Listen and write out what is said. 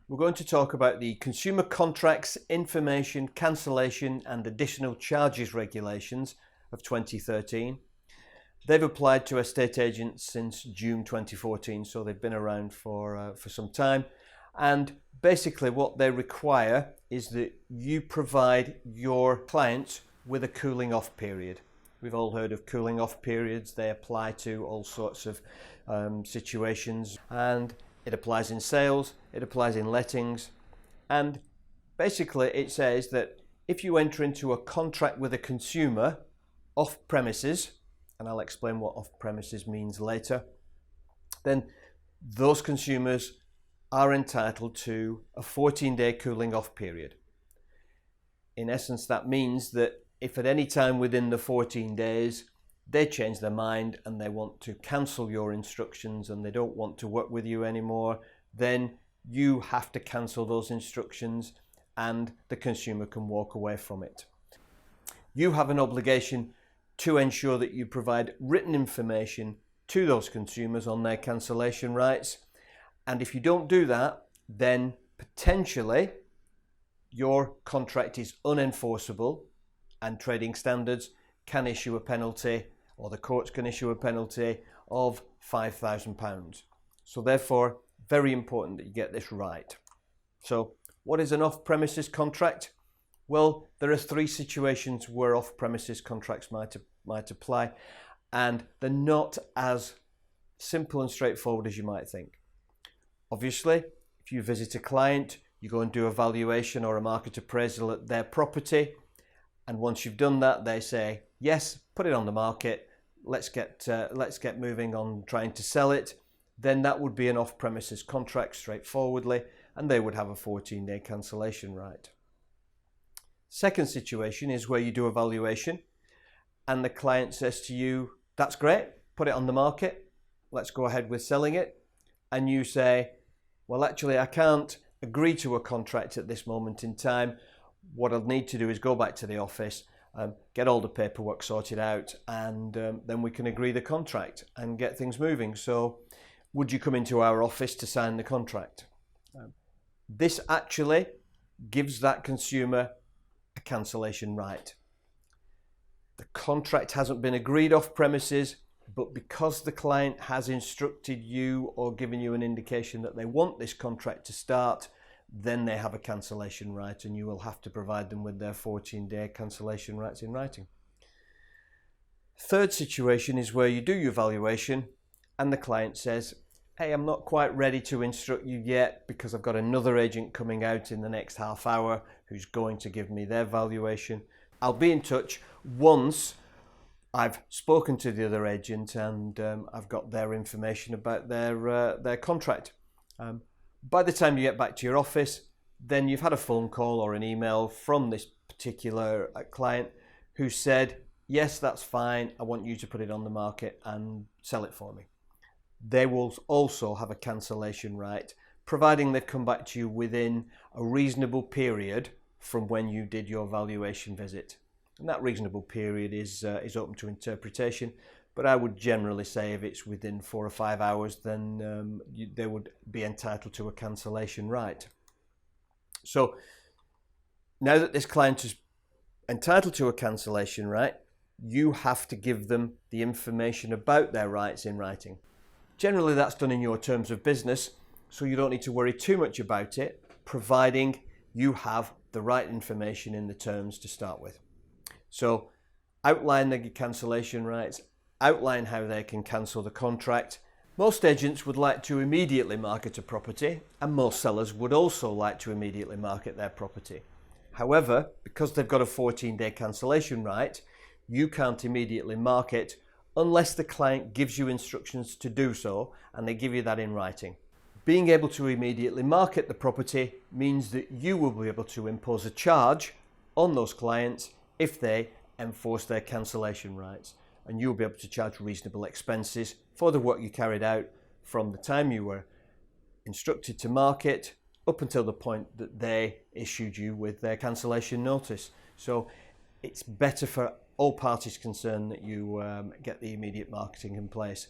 We're going to talk about the Consumer Contracts Information Cancellation and Additional Charges Regulations of 2013. They've applied to estate agents since June 2014, so they've been around for some time. And basically what they require is that you provide your clients with a cooling off period. We've all heard of cooling off periods. They apply to all sorts of situations, and it applies in sales, it applies in lettings, and basically it says that if you enter into a contract with a consumer off premises, and I'll explain what off premises means later, then those consumers are entitled to a 14-day cooling off period. In essence, that means that if at any time within the 14 days they change their mind and they want to cancel your instructions and they don't want to work with you anymore, then you have to cancel those instructions and the consumer can walk away from it. You have an obligation to ensure that you provide written information to those consumers on their cancellation rights, and if you don't do that, then potentially your contract is unenforceable and trading standards can issue a penalty, or the courts can issue a penalty of £5,000. So therefore, very important that you get this right. So what is an off-premises contract? Well, there are three situations where off-premises contracts might apply, and they're not as simple and straightforward as you might think. Obviously, if you visit a client, you go and do a valuation or a market appraisal at their property, and once you've done that, they say, yes, put it on the market, let's get moving on trying to sell it. Then that would be an off-premises contract straightforwardly, and they would have a 14-day cancellation right. Second situation is where you do a valuation and the client says to you, that's great, put it on the market, let's go ahead with selling it. And you say, well, actually I can't agree to a contract at this moment in time. What I'll need to do is go back to the office, get all the paperwork sorted out, and then we can agree the contract and get things moving. So would you come into our office to sign the contract? This actually gives that consumer a cancellation right. The contract hasn't been agreed off premises, but because the client has instructed you or given you an indication that they want this contract to start, then they have a cancellation right, and you will have to provide them with their 14-day cancellation rights in writing. Third situation is where you do your valuation and the client says, hey, I'm not quite ready to instruct you yet because I've got another agent coming out in the next half hour who's going to give me their valuation. I'll be in touch once I've spoken to the other agent and I've got their information about their contract. By the time you get back to your office, then you've had a phone call or an email from this particular client who said, yes, that's fine, I want you to put it on the market and sell it for me. They will also have a cancellation right, providing they've come back to you within a reasonable period from when you did your valuation visit. And that reasonable period is open to interpretation, but I would generally say if it's within 4 or 5 hours, then they would be entitled to a cancellation right. So now that this client is entitled to a cancellation right, you have to give them the information about their rights in writing. Generally, that's done in your terms of business, so you don't need to worry too much about it, providing you have the right information in the terms to start with. So outline the cancellation rights, outline how they can cancel the contract. Most agents would like to immediately market a property, and most sellers would also like to immediately market their property. However, because they've got a 14-day cancellation right, you can't immediately market unless the client gives you instructions to do so, and they give you that in writing. Being able to immediately market the property means that you will be able to impose a charge on those clients if they enforce their cancellation rights, and you'll be able to charge reasonable expenses for the work you carried out from the time you were instructed to market up until the point that they issued you with their cancellation notice. So it's better for all parties concerned that you get the immediate marketing in place.